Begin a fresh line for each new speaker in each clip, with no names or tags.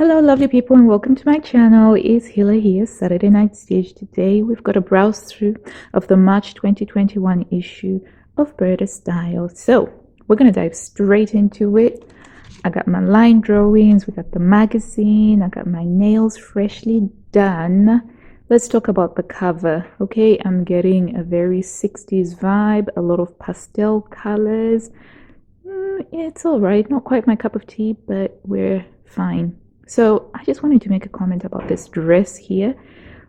Hello lovely people and welcome to my channel. It's Hila here, Saturday Night Stage. Today we've got a browse through of the March 2021 issue of Burda Style. So we're going to dive straight into it. I got my line drawings, we got the magazine, I got my nails freshly done. Let's talk about the cover. Okay, I'm getting a very 60s vibe, a lot of pastel colors. It's all right, not quite my cup of tea, but we're fine. So I just wanted to make a comment about this dress here.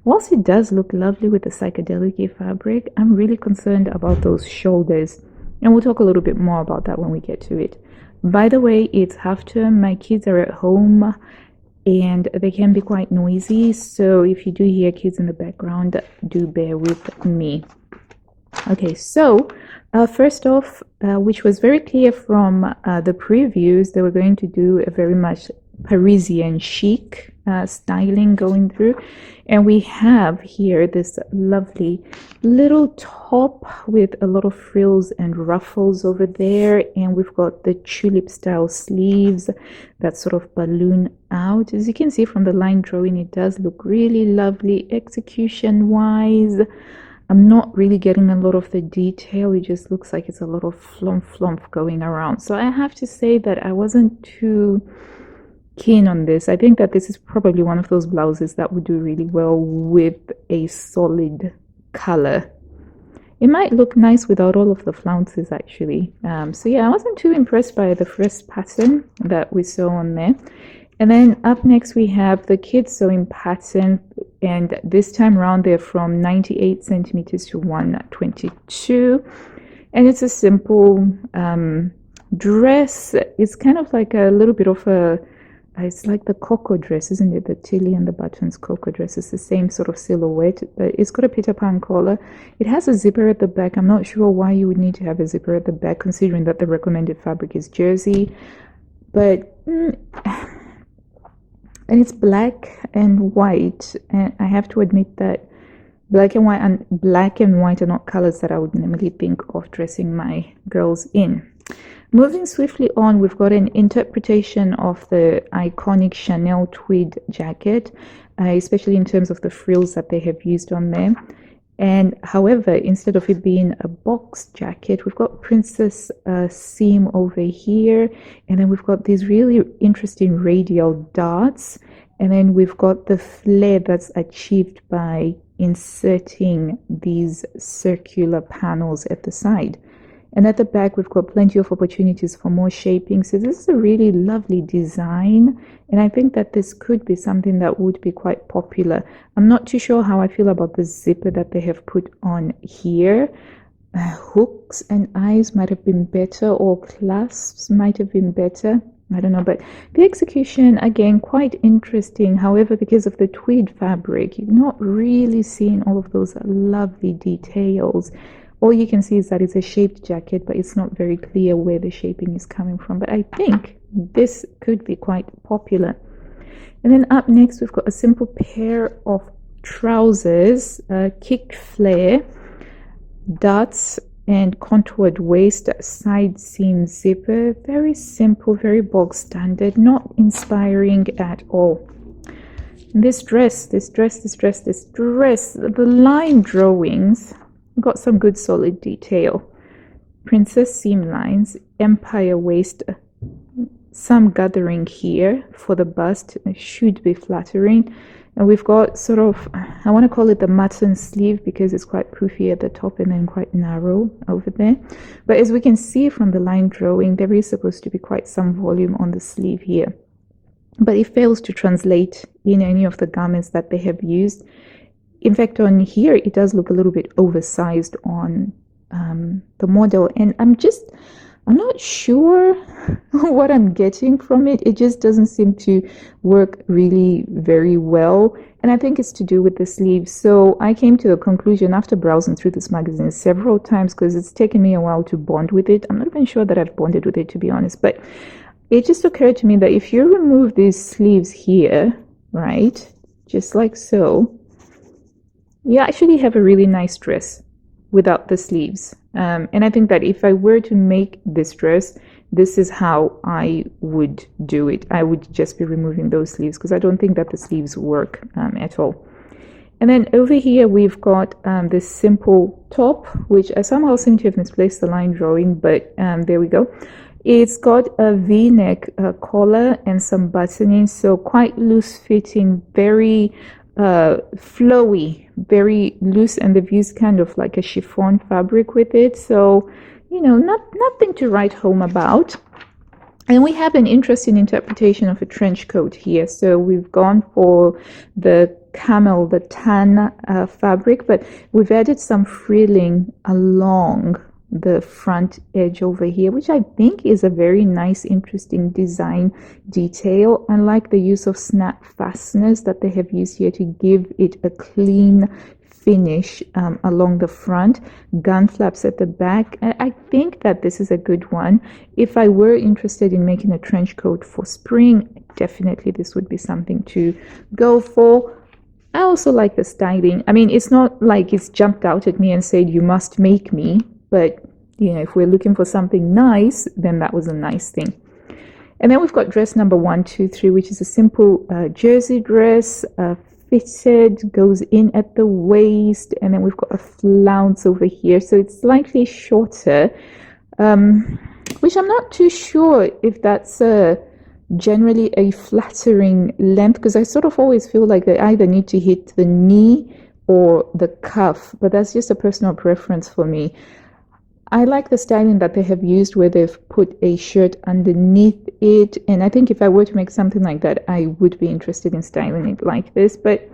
Whilst it does look lovely with the psychedelic fabric, I'm really concerned about those shoulders. And we'll talk a little bit more about that when we get to it. By the way, it's half term. My kids are at home and they can be quite noisy. So if you do hear kids in the background, do bear with me. Okay, so first off, which was very clear from the previews, they were going to do a very much Parisian chic styling going through, and we have here this lovely little top with a lot of frills and ruffles over there, and we've got the tulip style sleeves that sort of balloon out. As you can see from the line drawing, it does look really lovely execution wise. I'm not really getting a lot of the detail. It just looks like it's a lot of flump going around. So I have to say that I wasn't too keen on this. I think that this is probably one of those blouses that would do really well with a solid color. It might look nice without all of the flounces actually. So yeah, I wasn't too impressed by the first pattern that we saw on there. And then up next we have the kids sewing pattern, and this time around they're from 98 centimeters to 122, and it's a simple dress. It's kind of like a little bit of a, it's like the Coco dress, isn't it? The Tilly and the Buttons Coco dress. It's the same sort of silhouette, but it's got a Peter Pan collar. It has a zipper at the back. I'm not sure why you would need to have a zipper at the back, considering that the recommended fabric is jersey, but and it's black and white, and I have to admit that black and white are not colors that I would normally think of dressing my girls in. Moving swiftly on, we've got an interpretation of the iconic Chanel tweed jacket, especially in terms of the frills that they have used on there. And however, instead of it being a box jacket, we've got princess seam over here, and then we've got these really interesting radial darts, and then we've got the flare that's achieved by inserting these circular panels at the side. And at the back, we've got plenty of opportunities for more shaping. So this is a really lovely design, and I think that this could be something that would be quite popular. I'm not too sure how I feel about the zipper that they have put on here. Hooks and eyes might have been better, or clasps might have been better. I don't know, but the execution, again, quite interesting. However, because of the tweed fabric, you're not really seeing all of those lovely details. All you can see is that it's a shaped jacket, but it's not very clear where the shaping is coming from. But I think this could be quite popular. And then up next, we've got a simple pair of trousers, kick flare, darts, and contoured waist, side seam zipper. Very simple, very bog standard, not inspiring at all. This dress, the line drawings got some good solid detail. Princess seam lines, empire waist, some gathering here for the bust. It should be flattering. And we've got sort of, I want to call it the mutton sleeve because it's quite poofy at the top and then quite narrow over there. But as we can see from the line drawing, there is supposed to be quite some volume on the sleeve here, but it fails to translate in any of the garments that they have used. In fact, on here, it does look a little bit oversized on the model. And I'm not sure what I'm getting from it. It just doesn't seem to work really very well. And I think it's to do with the sleeves. So I came to a conclusion after browsing through this magazine several times, because it's taken me a while to bond with it. I'm not even sure that I've bonded with it, to be honest. But it just occurred to me that if you remove these sleeves here, right, just like so, you actually have a really nice dress without the sleeves. And I think that if I were to make this dress, this is how I would do it. I would just be removing those sleeves because I don't think that the sleeves work at all. And then over here we've got this simple top, which I somehow seem to have misplaced the line drawing, but there we go. It's got a V-neck collar and some buttoning, so quite loose fitting, very flowy, very loose, and they've used kind of like a chiffon fabric with it, so nothing to write home about. And we have an interesting interpretation of a trench coat here. So we've gone for the camel, the tan fabric, but we've added some frilling along the front edge over here, which I think is a very nice, interesting design detail. I like the use of snap fasteners that they have used here to give it a clean finish along the front, gun flaps at the back. I think that this is a good one. If I were interested in making a trench coat for spring, definitely this would be something to go for. I also like the styling. I mean, it's not like it's jumped out at me and said, you must make me, but if we're looking for something nice, then that was a nice thing. And then we've got dress number 1, 2, 3, which is a simple jersey dress, fitted, goes in at the waist, and then we've got a flounce over here, so it's slightly shorter, which I'm not too sure if that's generally a flattering length, because I sort of always feel like they either need to hit the knee or the cuff, but that's just a personal preference for me. I like the styling that they have used where they've put a shirt underneath it, and I think if I were to make something like that, I would be interested in styling it like this. But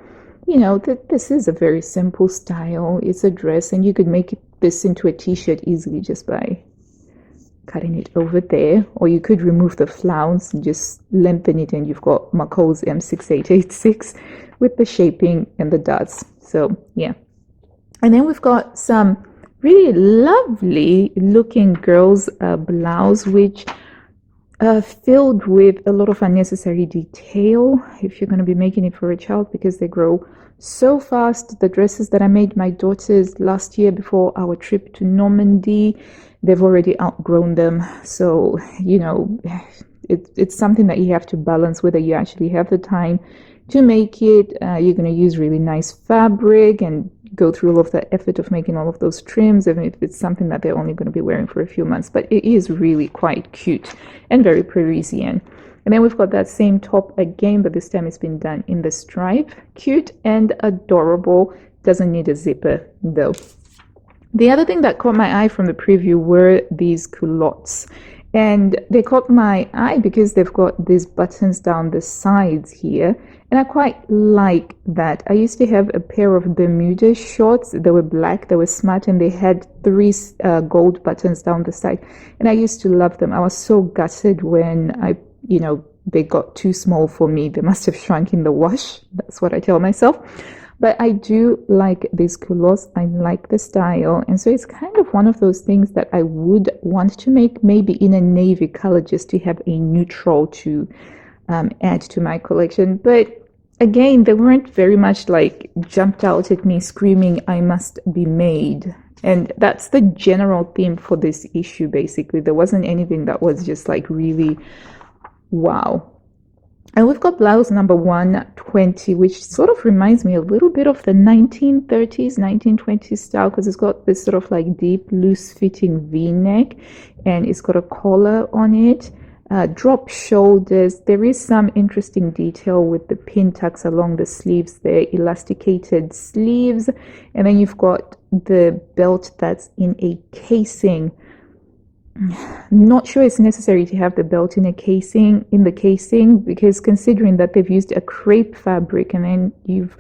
this is a very simple style. It's a dress, and you could make this into a t-shirt easily just by cutting it over there, or you could remove the flounce and just lengthen it, and you've got McCall's M6886 with the shaping and the dots. So yeah. And then we've got some really lovely looking girls blouse, which filled with a lot of unnecessary detail if you're going to be making it for a child, because they grow so fast. The dresses that I made my daughters last year before our trip to Normandy, they've already outgrown them. So it's something that you have to balance whether you actually have the time to make it. You're going to use really nice fabric and go through all of the effort of making all of those trims, even if it's something that they're only going to be wearing for a few months. But it is really quite cute and very Parisian. And then we've got that same top again, but this time it's been done in the stripe. Cute and adorable. Doesn't need a zipper though. The other thing that caught my eye from the preview were these culottes. And they caught my eye because they've got these buttons down the sides here. And I quite like that. I used to have a pair of Bermuda shorts. They were black, they were smart, and they had 3 gold buttons down the side. And I used to love them. I was so gutted when they got too small for me. They must have shrunk in the wash. That's what I tell myself. But I do like these culottes. I like the style. And so it's kind of one of those things that I would want to make, maybe in a navy color, just to have a neutral to add to my collection. But again, they weren't very much like jumped out at me screaming, I must be made. And that's the general theme for this issue, basically. There wasn't anything that was just like really wow. And we've got blouse number 120, which sort of reminds me a little bit of the 1930s, 1920s style, because it's got this sort of like deep, loose-fitting V-neck, and it's got a collar on it, drop shoulders. There is some interesting detail with the pin tucks along the sleeves there, elasticated sleeves, and then you've got the belt that's in a casing. Not sure it's necessary to have the belt in the casing, because considering that they've used a crepe fabric and then you've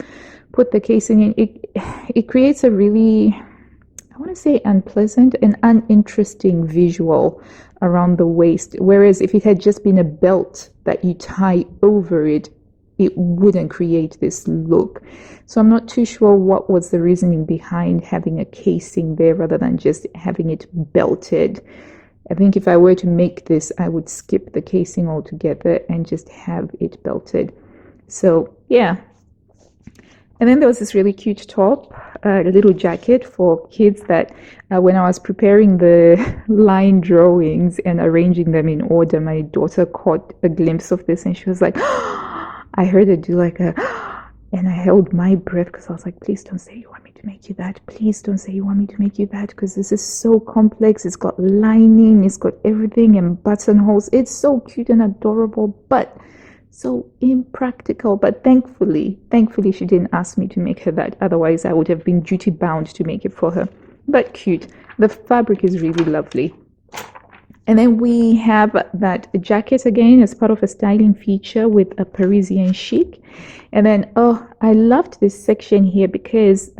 put the casing in, it creates a really, I want to say, unpleasant and uninteresting visual around the waist. Whereas if it had just been a belt that you tie over it, it wouldn't create this look. So I'm not too sure what was the reasoning behind having a casing there rather than just having it belted. I think if I were to make this, I would skip the casing altogether and just have it belted. So yeah. And then there was this really cute top. a little jacket for kids that when I was preparing the line drawings and arranging them in order, my daughter caught a glimpse of this and she was like, I heard her do like a, and I held my breath because I was like, please don't say you want me to make you that. Please don't say you want me to make you that, because this is so complex. It's got lining, it's got everything and buttonholes. It's so cute and adorable, but so impractical. But thankfully she didn't ask me to make her that. Otherwise I would have been duty bound to make it for her. But cute. The fabric is really lovely. And then we have that jacket again as part of a styling feature with a Parisian chic. And then, oh, I loved this section here because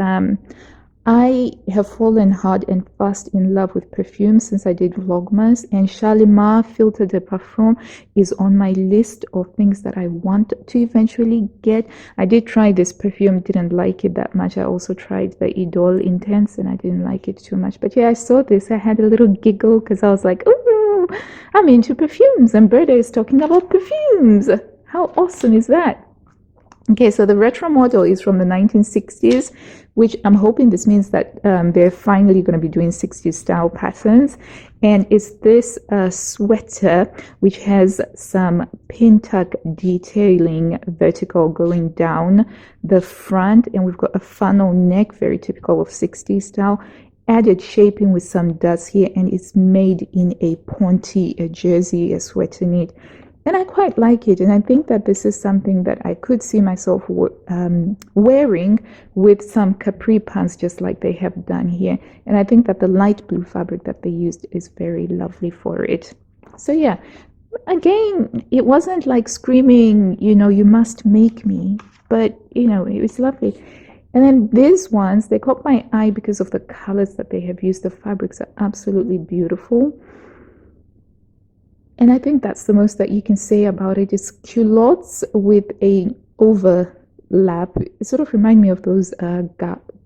I have fallen hard and fast in love with perfume since I did Vlogmas, and Shalimar Filtre de Parfum is on my list of things that I want to eventually get. I did try this perfume, didn't like it that much. I also tried the Idol Intense and I didn't like it too much. But yeah, I saw this. I had a little giggle because I was like, ooh, I'm into perfumes and Burda is talking about perfumes. How awesome is that? Okay, so the retro model is from the 1960s, which I'm hoping this means that they're finally going to be doing 60s style patterns. And it's this sweater, which has some pin tuck detailing vertical going down the front. And we've got a funnel neck, very typical of 60s style. Added shaping with some dots here, and it's made in a ponte, a jersey, a sweater knit. And I quite like it, and I think that this is something that I could see myself wearing with some capri pants, just like they have done here. And I think that the light blue fabric that they used is very lovely for it. So yeah, again, it wasn't like screaming, you know, you must make me, but you know, it was lovely. And then these ones, they caught my eye because of the colors that they have used. The fabrics are absolutely beautiful. And I think that's the most that you can say about it. It's culottes with a overlap. It sort of reminds me of those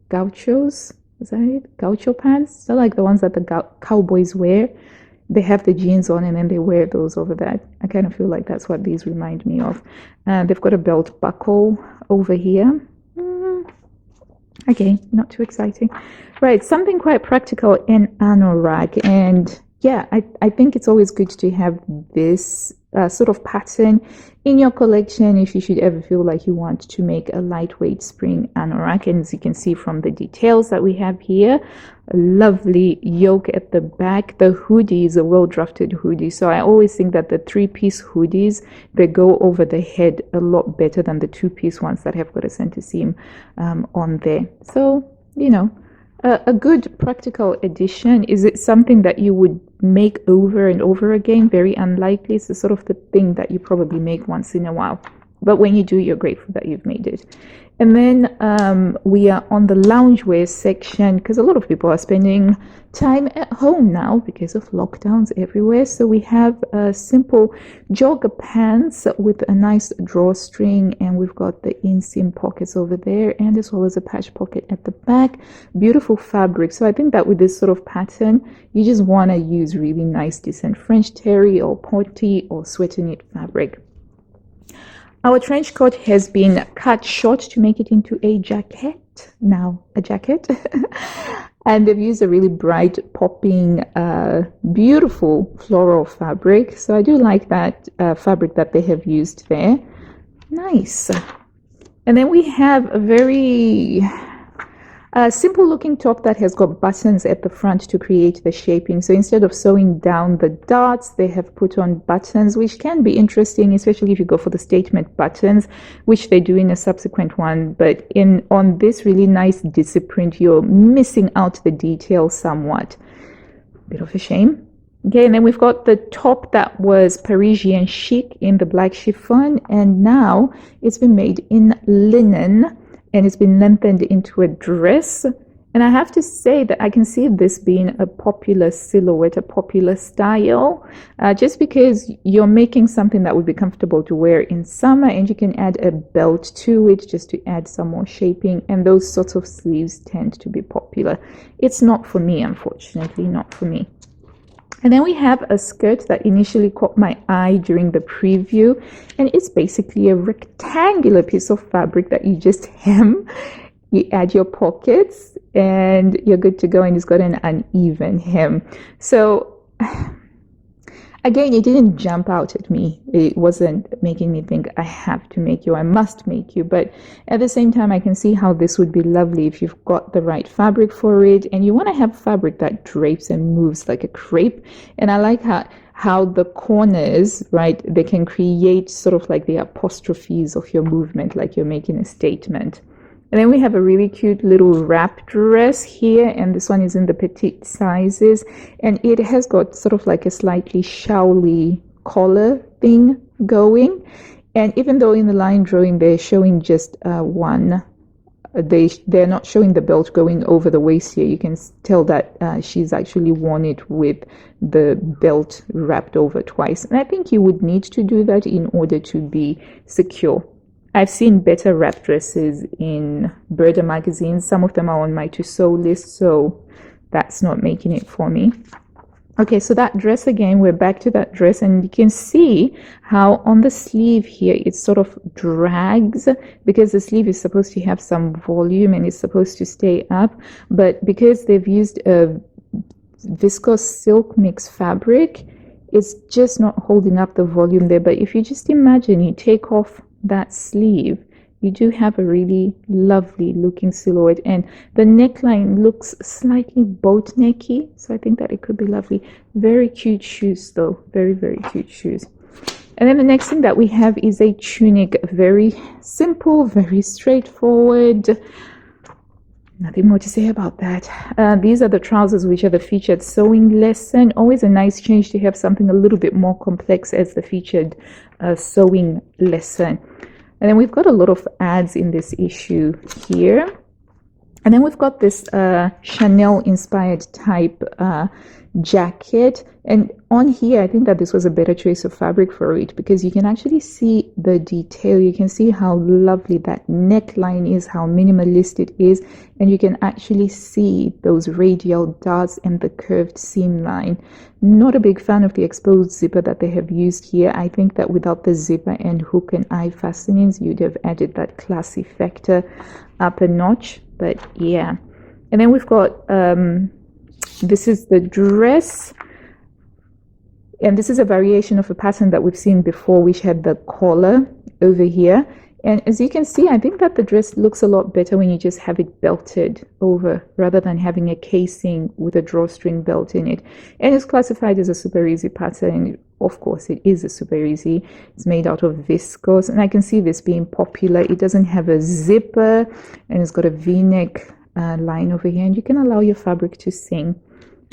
gauchos. Is that it? Gaucho pants? They're like the ones that the cowboys wear. They have the jeans on and then they wear those over that. I kind of feel like that's what these remind me of. They've got a belt buckle over here. Okay, not too exciting. Right, something quite practical in anorak. And yeah, I think it's always good to have this sort of pattern in your collection if you should ever feel like you want to make a lightweight spring anorak. And as you can see from the details that we have here, a lovely yoke at the back. The hoodie is a well-drafted hoodie. So I always think that the 3-piece hoodies, they go over the head a lot better than the 2-piece ones that have got a center seam on there. So, you know, a good practical addition. Is it something that you would make over and over again? Very unlikely. It's the sort of the thing that you probably make once in a while. But when you do, you're grateful that you've made it. And then we are on the loungewear section because a lot of people are spending time at home now because of lockdowns everywhere. So we have simple jogger pants with a nice drawstring, and we've got the inseam pockets over there, and as well as a patch pocket at the back. Beautiful fabric. So I think that with this sort of pattern, you just want to use really nice, decent French terry or ponte or sweater knit fabric. Our trench coat has been cut short to make it into a jacket. Now, a jacket. And they've used a really bright, popping, beautiful floral fabric. So I do like that fabric that they have used there. Nice. And then we have a very simple looking top that has got buttons at the front to create the shaping. So instead of sewing down the darts, they have put on buttons, which can be interesting, especially if you go for the statement buttons, which they do in a subsequent one. But on this really nice discipline, you're missing out the detail somewhat. Bit of a shame. Okay, and then we've got the top that was Parisian chic in the black chiffon, and now it's been made in linen. And it's been lengthened into a dress. And I have to say that I can see this being a popular silhouette, a popular style, just because you're making something that would be comfortable to wear in summer, and you can add a belt to it just to add some more shaping. And those sorts of sleeves tend to be popular. It's not for me, unfortunately, not for me. And then we have a skirt that initially caught my eye during the preview, and it's basically a rectangular piece of fabric that you just hem. you add your pockets and you're good to go, and it's got an uneven hem. So again, it didn't jump out at me. It wasn't making me think I have to make you, I must make you. But at the same time, I can see how this would be lovely if you've got the right fabric for it, and you want to have fabric that drapes and moves like a crepe. And I like how the corners, right, they can create sort of like the apostrophes of your movement, like you're making a statement. And then we have a really cute little wrap dress here, and this one is in the petite sizes, and it has got sort of like a slightly shawly collar thing going. And even though in the line drawing they're showing just one, they're not showing the belt going over the waist here. You can tell that she's actually worn it with the belt wrapped over twice, and I think you would need to do that in order to be secure. I've seen better wrap dresses in Burda magazines. Some of them are on my to sew list, so that's not making it for me. Okay, so that dress again, we're back to that dress, and you can see how on the sleeve here it sort of drags, because the sleeve is supposed to have some volume and it's supposed to stay up, but because they've used a viscose silk mix fabric, it's just not holding up the volume there. But if you just imagine you take off that sleeve, you do have a really lovely looking silhouette, and the neckline looks slightly boat necky, so I think that it could be lovely. Very cute shoes though, very, very cute shoes. And then the next thing that we have is a tunic. Very simple, very straightforward. Nothing more to say about that. These are the trousers, which are the featured sewing lesson. Always a nice change to have something a little bit more complex as the featured sewing lesson. And then we've got a lot of ads in this issue here. And then we've got this Chanel inspired type jacket, and on here I think that this was a better choice of fabric for it, because you can actually see the detail. You can see how lovely that neckline is, how minimalist it is, and you can actually see those radial darts and the curved seam line. Not a big fan of the exposed zipper that they have used here. I think that without the zipper and hook and eye fastenings, you'd have added that classy factor up a notch. But yeah, and then we've got this is the dress, and this is a variation of a pattern that we've seen before, which had the collar over here. And as you can see, I think that the dress looks a lot better when you just have it belted over rather than having a casing with a drawstring belt in it. And it's classified as a super easy pattern. Of course, it is a super easy. It's made out of viscose, and I can see this being popular. It doesn't have a zipper, and it's got a v-neck line over here, and you can allow your fabric to sing.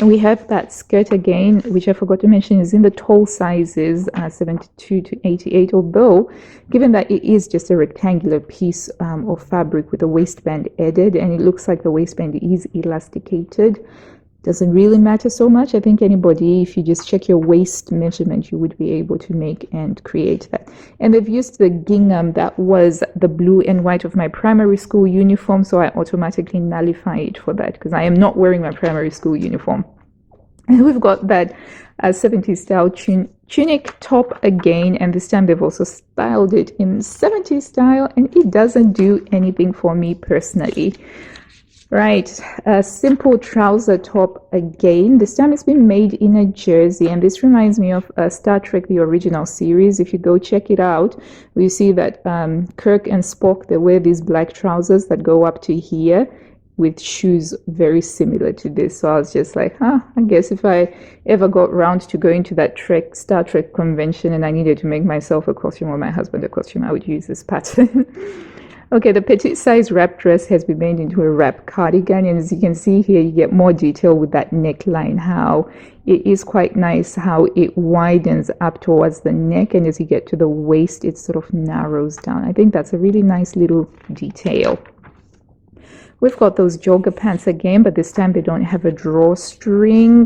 And we have that skirt again, which I forgot to mention is in the tall sizes, 72 to 88, although given that it is just a rectangular piece of fabric with a waistband added, and it looks like the waistband is elasticated, doesn't really matter so much. I think anybody, if you just check your waist measurement, you would be able to make and create that. And they've used the gingham that was the blue and white of my primary school uniform, so I automatically nullify it for that, because I am not wearing my primary school uniform. And we've got that 70s style tunic top again, and this time they've also styled it in 70s style, and it doesn't do anything for me personally. Right, a simple trouser top again. This time it's been made in a jersey, and this reminds me of Star Trek, the original series. If you go check it out, you see that Kirk and Spock, they wear these black trousers that go up to here with shoes very similar to this. So I was just like, I guess if I ever got round to going to that Star Trek convention and I needed to make myself a costume or my husband a costume, I would use this pattern. Okay, the petite size wrap dress has been made into a wrap cardigan, and as you can see here, you get more detail with that neckline, how it is quite nice how it widens up towards the neck, and as you get to the waist, it sort of narrows down. I think that's a really nice little detail. We've got those jogger pants again, but this time they don't have a drawstring.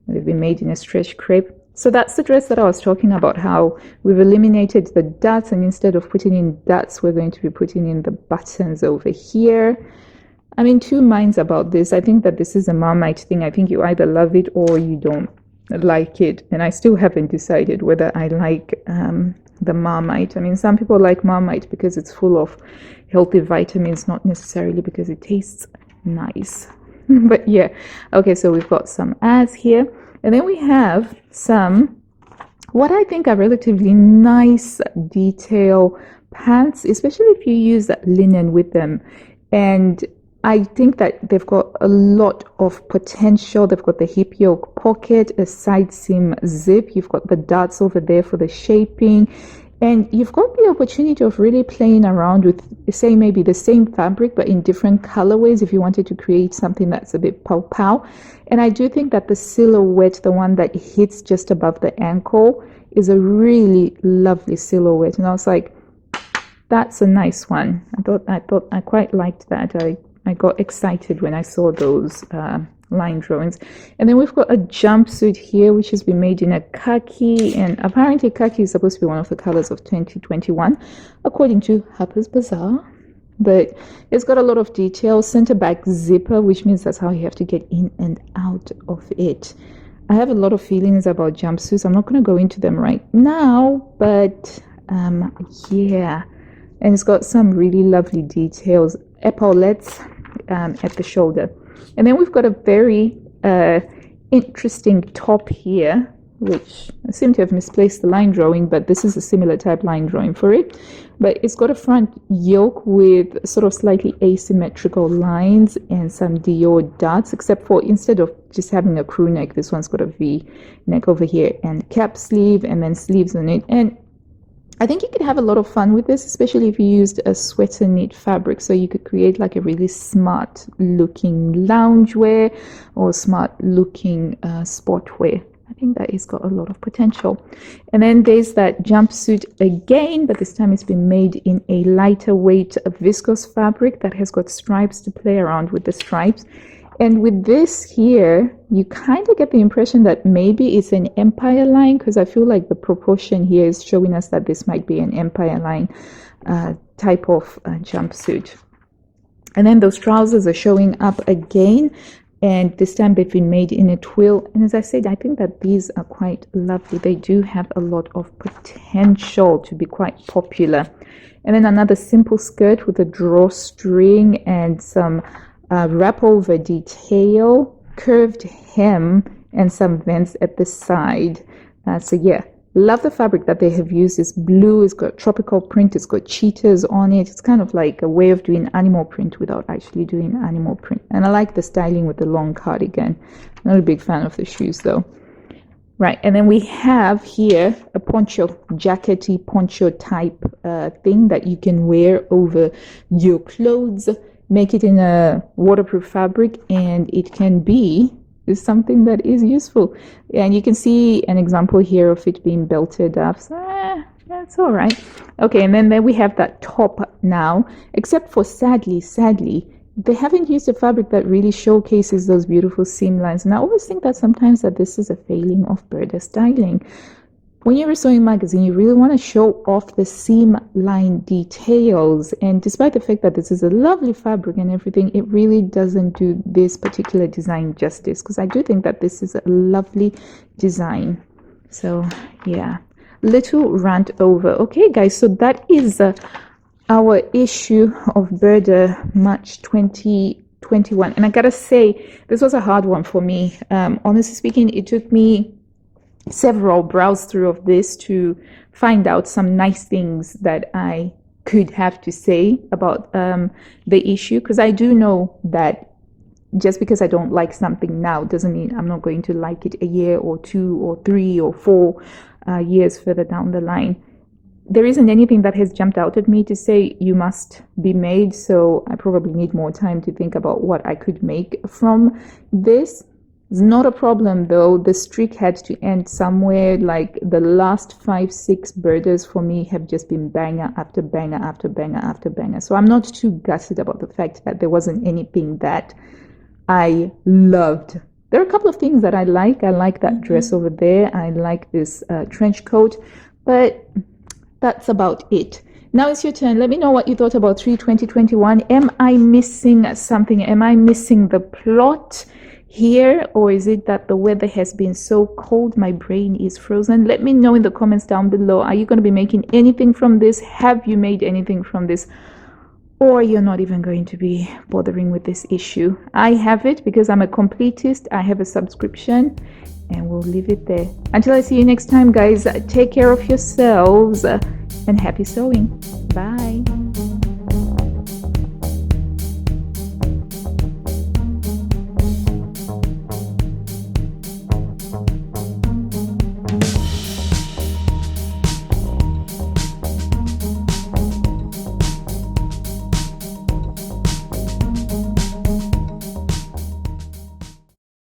They've been made in a stretch crepe. So that's the dress that I was talking about, how we've eliminated the dots, and instead of putting in dots, we're going to be putting in the buttons over here. I'm in two minds about this. I think that this is a Marmite thing. I think you either love it or you don't like it. And I still haven't decided whether I like the Marmite. I mean, some people like Marmite because it's full of healthy vitamins, not necessarily because it tastes nice. But yeah, okay, so we've got some ads here, and then we have some what I think are relatively nice detail pants, especially if you use linen with them. And I think that they've got a lot of potential. They've got the hip yoke pocket, a side seam zip. You've got the darts over there for the shaping. And you've got the opportunity of really playing around with, say, maybe the same fabric, but in different colorways if you wanted to create something that's a bit pow-pow. And I do think that the silhouette, the one that hits just above the ankle, is a really lovely silhouette. And I was like, that's a nice one. I quite liked that. I got excited when I saw those line drawings. And then we've got a jumpsuit here, which has been made in a khaki, and apparently khaki is supposed to be one of the colors of 2021 according to Harper's Bazaar. But it's got a lot of details. Center back zipper, which means that's how you have to get in and out of it. I have a lot of feelings about jumpsuits. I'm not going to go into them right now, but yeah. And it's got some really lovely details, epaulettes at the shoulder. And then we've got a very interesting top here, which I seem to have misplaced the line drawing, but this is a similar type line drawing for it. But it's got a front yoke with sort of slightly asymmetrical lines and some Dior dots, except for instead of just having a crew neck, this one's got a V neck over here and cap sleeve and then sleeves on it. And I think you could have a lot of fun with this, especially if you used a sweater knit fabric. So you could create like a really smart looking loungewear or smart looking sportwear. I think that it's got a lot of potential. And then there's that jumpsuit again, but this time it's been made in a lighter weight viscose fabric that has got stripes to play around with the stripes. And with this here, you kind of get the impression that maybe it's an empire line, because I feel like the proportion here is showing us that this might be an empire line type of jumpsuit. And then those trousers are showing up again, and this time they've been made in a twill. And as I said, I think that these are quite lovely. They do have a lot of potential to be quite popular. And then another simple skirt with a drawstring and some wrap over detail, curved hem, and some vents at the side. So yeah, love the fabric that they have used. It's blue, it's got tropical print, it's got cheetahs on it. It's kind of like a way of doing animal print without actually doing animal print. And I like the styling with the long cardigan. Not a big fan of the shoes though. Right, and then we have here a poncho, jackety poncho type thing that you can wear over your clothes. Make it in a waterproof fabric, and it can be something that is useful. And you can see an example here of it being belted up. So that's all right. Okay, and then we have that top now, except for sadly, they haven't used a fabric that really showcases those beautiful seam lines. And I always think that sometimes that this is a failing of Burda styling. When you're a sewing magazine, you really want to show off the seam line details. And despite the fact that this is a lovely fabric and everything, it really doesn't do this particular design justice, because I do think that this is a lovely design. So yeah, little rant over. Okay, guys, so that is our issue of Burda March 2021. And I gotta say, this was a hard one for me. Honestly speaking, it took me several browse through of this to find out some nice things that I could have to say about the issue, because I do know that just because I don't like something now doesn't mean I'm not going to like it a year or 2 or 3 or 4 years further down the line. There isn't anything that has jumped out at me to say you must be made, so I probably need more time to think about what I could make from this. It's not a problem though. The streak had to end somewhere. Like the last 5-6 Burdas for me have just been banger after banger after banger after banger. So I'm not too gutted about the fact that there wasn't anything that I loved. There are a couple of things that I like. I like that dress over there. I like this trench coat, but that's about it. Now it's your turn. Let me know what you thought about 3/2021. Am I missing something? Am I missing the plot here, or is it that the weather has been so cold my brain is frozen? Let me know in the comments down below. Are you going to be making anything from this? Have you made anything from this? Or you're not even going to be bothering with this issue? I have it because I'm a completist. I have a subscription, and we'll leave it there. Until I see you next time, guys, take care of yourselves and happy sewing. Bye.